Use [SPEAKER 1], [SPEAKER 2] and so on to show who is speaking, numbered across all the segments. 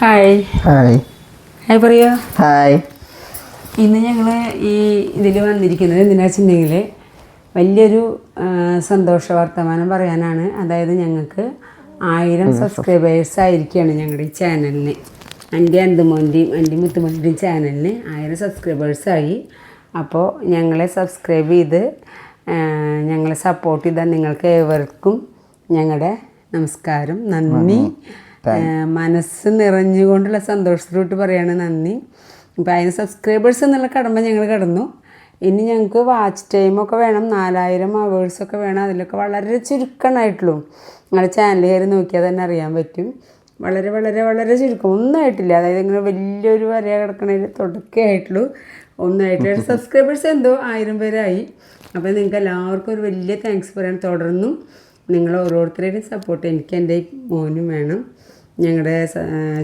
[SPEAKER 1] Hi
[SPEAKER 2] hi
[SPEAKER 1] hi പറയൂ.
[SPEAKER 2] Hi.
[SPEAKER 1] ഇന്ന് ഞങ്ങൾ ഈ ഇതിൽ വന്നിരിക്കുന്നത് എന്തിനാ വെച്ചിട്ടുണ്ടെങ്കിൽ വലിയൊരു സന്തോഷ വർത്തമാനം പറയാനാണ്. അതായത് ഞങ്ങൾക്ക് 1000 സബ്സ്ക്രൈബേഴ്സ് ആയിരിക്കുകയാണ് ഞങ്ങളുടെ ഈ ചാനലിന്. എൻ്റെ മുത്തുമോൻ്റെയും ചാനലിന് 1000 സബ്സ്ക്രൈബേഴ്സായി. അപ്പോൾ ഞങ്ങളെ സബ്സ്ക്രൈബ് ചെയ്ത് ഞങ്ങളെ സപ്പോർട്ട് ചെയ്താൽ നിങ്ങൾക്ക് ഏവർക്കും ഞങ്ങളുടെ നമസ്കാരം, നന്ദി. മനസ്സ് നിറഞ്ഞുകൊണ്ടുള്ള സന്തോഷത്തിലോട്ട് പറയാണ് നന്ദി. ഇപ്പോൾ 1000 സബ്സ്ക്രൈബേഴ്സ് എന്നുള്ള കടമ്പ ഞങ്ങൾ കടന്നു. ഇനി ഞങ്ങൾക്ക് വാച്ച് ടൈമൊക്കെ വേണം, 4000 അവേഴ്സൊക്കെ വേണം. അതിലൊക്കെ വളരെ ചുരുക്കമായിട്ടുള്ളൂ. നിങ്ങളുടെ ചാനൽ കയറി നോക്കിയാൽ തന്നെ അറിയാൻ പറ്റും. വളരെ വളരെ വളരെ ചുരുക്കം, ഒന്നായിട്ടില്ല. അതായത് ഇങ്ങനെ വലിയൊരു വരയ കിടക്കണതിൽ തുടക്കമായിട്ടുള്ളൂ, ഒന്നായിട്ടില്ല. സബ്സ്ക്രൈബേഴ്സ് എന്തോ 1000 പേരായി. അപ്പോൾ നിങ്ങൾക്ക് എല്ലാവർക്കും ഒരു വലിയ താങ്ക്സ് പറയാൻ. തുടർന്നും നിങ്ങൾ ഓരോരുത്തരുടെയും സപ്പോർട്ട് എനിക്ക് എൻ്റെ മോനും വേണം. ഞങ്ങളുടെ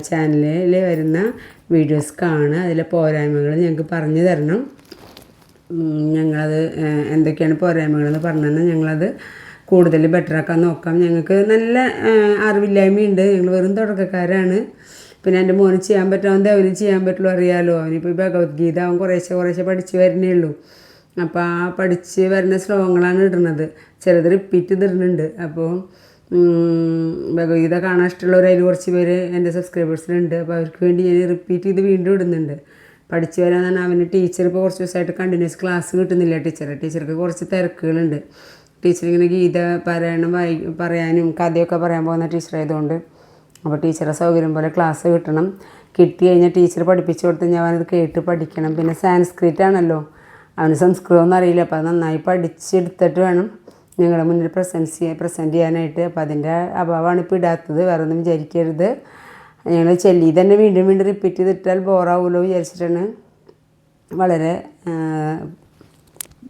[SPEAKER 1] ചാനലിൽ വരുന്ന വീഡിയോസ് കാണുക, അതിലെ പോരായ്മകൾ ഞങ്ങൾക്ക് പറഞ്ഞു തരണം. ഞങ്ങളത് എന്തൊക്കെയാണ് പോരായ്മകളെന്ന് പറഞ്ഞു തന്നാൽ ഞങ്ങളത് കൂടുതൽ ബെറ്ററാക്കാൻ നോക്കാം. ഞങ്ങൾക്ക് നല്ല അറിവില്ലായ്മയുണ്ട്, ഞങ്ങൾ വെറും തുടക്കക്കാരാണ്. പിന്നെ എൻ്റെ മോന് ചെയ്യാൻ പറ്റാവുന്നത് അവന് ചെയ്യാൻ പറ്റുള്ളൂ, അറിയാമല്ലോ. അവനിപ്പോൾ ഭഗവത്ഗീത അവൻ കുറേശ്ശെ പഠിച്ച് വരുന്നേ ഉള്ളൂ. അപ്പോൾ ആ പഠിച്ച് വരുന്ന ശ്ലോകങ്ങളാണ് ഇടുന്നത്, ചിലത് റിപ്പീറ്റ് ചെയ്തിടുന്നുണ്ട്. അപ്പോൾ ഭഗവത്ഗീത കാണാൻ ഇഷ്ടമുള്ളവർ അതിൽ കുറച്ച് പേര് എൻ്റെ സബ്സ്ക്രൈബേഴ്സിലുണ്ട്. അപ്പോൾ അവർക്ക് വേണ്ടി ഞാൻ റിപ്പീറ്റ് ചെയ്ത് വീണ്ടും ഇടുന്നുണ്ട്. പഠിച്ചു വരാനാണ് അവന്. ടീച്ചർ ഇപ്പോൾ കുറച്ച് ദിവസമായിട്ട് കണ്ടിന്യൂസ് ക്ലാസ് കിട്ടുന്നില്ല. ടീച്ചർക്ക് കുറച്ച് തിരക്കുകളുണ്ട്. ടീച്ചർ ഇങ്ങനെ ഗീത പറയാനും കഥയൊക്കെ പറയാൻ പോകുന്ന ടീച്ചറായതുകൊണ്ട് അപ്പോൾ ടീച്ചറെ സൗകര്യം പോലെ ക്ലാസ് കിട്ടണം. കിട്ടി കഴിഞ്ഞാൽ ടീച്ചർ പഠിപ്പിച്ചു കൊടുത്ത് ഞാൻ അവനത് കേട്ട് പഠിക്കണം. പിന്നെ സാൻസ്ക്രിറ്റ് ആണല്ലോ, അവന് സംസ്കൃതമൊന്നും അറിയില്ല. അപ്പോൾ അത് നന്നായി പഠിച്ചെടുത്തിട്ട് വേണം ഞങ്ങളുടെ മുന്നിൽ പ്രസൻറ്റ് ചെയ്യാനായിട്ട്. അപ്പോൾ അതിൻ്റെ അഭാവമാണ് ഇപ്പോൾ ഇടാത്തത്, വേറെ ഒന്നും വിചാരിക്കരുത്. ഞങ്ങൾ ചെല്ലി തന്നെ വീണ്ടും റിപ്പീറ്റ് ചെയ്തിട്ടാൽ ബോറാവുമല്ലോ വിചാരിച്ചിട്ടാണ് വളരെ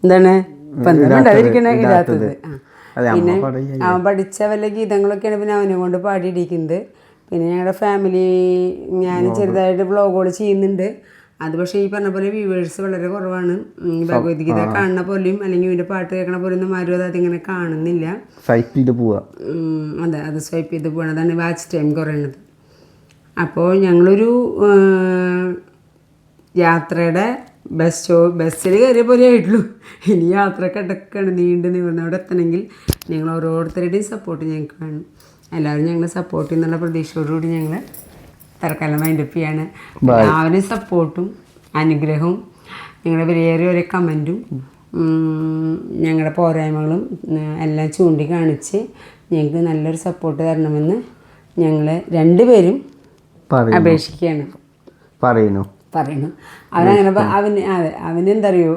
[SPEAKER 1] എന്താണ് ഇടാത്തത്. പിന്നെ അവൻ പഠിച്ച വല്ല ഗീതങ്ങളൊക്കെയാണ് പിന്നെ അവനെ കൊണ്ട് പാടിയിടിക്കുന്നത്. പിന്നെ ഞങ്ങളുടെ ഫാമിലി ഞാൻ ചെറുതായിട്ട് വ്ളോഗുകൾ ചെയ്യുന്നുണ്ട്. അത് പക്ഷേ ഈ പറഞ്ഞ പോലെ വ്യൂവേഴ്സ് വളരെ കുറവാണ്. ഭഗവത്ഗീത കാണുന്ന പോലെയും അല്ലെങ്കിൽ ഇതിൻ്റെ പാട്ട് കേൾക്കണ പോലെയൊന്നും ആരും അത് അതിങ്ങനെ കാണുന്നില്ല. അതെ, അത് സ്വൈപ്പ് ചെയ്ത് പോകണം. അതാണ് വാച്ച് ടൈം കുറയണത്. അപ്പോൾ ഞങ്ങളൊരു യാത്രയുടെ ബസ്സിൽ കയറിയ പോലെ ആയിട്ടുള്ളൂ. ഇനി യാത്ര കിടക്കാണ്, നീണ്ടു നിവർന്ന് അവിടെ എത്തണമെങ്കിൽ ഞങ്ങൾ ഓരോരുത്തരുടെയും സപ്പോർട്ട് ഞങ്ങൾക്ക് വേണം. എല്ലാവരും ഞങ്ങളെ സപ്പോർട്ട് ചെയ്യുന്നുള്ള പ്രതീക്ഷയോടുകൂടി ഞങ്ങൾ തൽക്കാലം വൈൻഡപ്പ് ചെയ്യാണ്. എല്ലാവരും സപ്പോർട്ടും അനുഗ്രഹവും ഞങ്ങളുടെ വിലയേറിയ ഒരു കമൻറ്റും ഞങ്ങളുടെ പോരായ്മകളും എല്ലാം ചൂണ്ടിക്കാണിച്ച് ഞങ്ങൾക്ക് നല്ലൊരു സപ്പോർട്ട് തരണമെന്ന് ഞങ്ങൾ രണ്ടുപേരും അപേക്ഷിക്കുകയാണ്. പറയുന്നു അവനങ്ങനെ അവനെന്താ അറിയോ,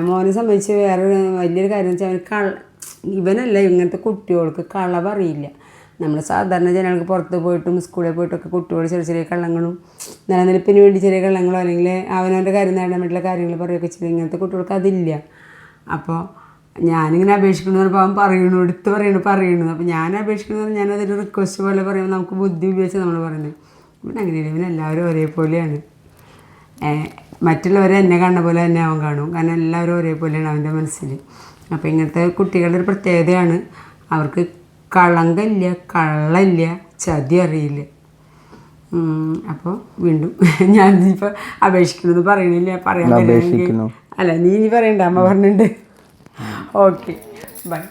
[SPEAKER 1] മോനെ സംബന്ധിച്ച് വേറൊരു വലിയൊരു കാര്യം വെച്ചാൽ ഇവനല്ല, ഇങ്ങനത്തെ കുട്ടികൾക്ക് കളവറിയില്ല. നമ്മൾ സാധാരണ ജനങ്ങൾക്ക് പുറത്ത് പോയിട്ടും സ്കൂളിൽ പോയിട്ടൊക്കെ കുട്ടികൾ ചെറിയ ചെറിയ കള്ളങ്ങളും നിലനിൽപ്പിന് വേണ്ടി ചെറിയ കള്ളങ്ങളോ അല്ലെങ്കിൽ അവനവൻ്റെ കാര്യം നേടാൻ വേണ്ടിയുള്ള കാര്യങ്ങൾ പറയുകയൊക്കെ ചെയ്യും. ഇങ്ങനത്തെ കുട്ടികൾക്ക് അതില്ല. അപ്പോൾ ഞാനിങ്ങനെ അപേക്ഷിക്കണമെന്ന് പറഞ്ഞപ്പോൾ അവൻ പറയണു. അപ്പോൾ ഞാൻ അപേക്ഷിക്കണമെന്ന് ഞാനതൊരു റിക്വസ്റ്റ് പോലെ പറയുമ്പോൾ നമുക്ക് ബുദ്ധി ഉപയോഗിച്ച് നമ്മൾ പറയുന്നത്. പിന്നെ അങ്ങനെയില്ല, ഇവൻ എല്ലാവരും ഒരേപോലെയാണ്. മറ്റുള്ളവരെ എന്നെ കാണുന്ന പോലെ തന്നെ അവൻ കാണും, കാരണം എല്ലാവരും ഒരേപോലെയാണ് അവൻ്റെ മനസ്സിൽ. അപ്പോൾ ഇങ്ങനത്തെ കുട്ടികളുടെ ഒരു പ്രത്യേകതയാണ്, അവർക്ക് കളങ്കമില്ല, കള്ളമില്ല, ചതി അറിയില്ല. അപ്പോൾ വീണ്ടും ഞാൻ ഇപ്പോൾ അപേക്ഷിക്കണമെന്ന് പറയണില്ല, പറയാൻ അല്ല നീ പറയണ്ട, അമ്മ പറഞ്ഞിട്ടുണ്ട്. Okay, by.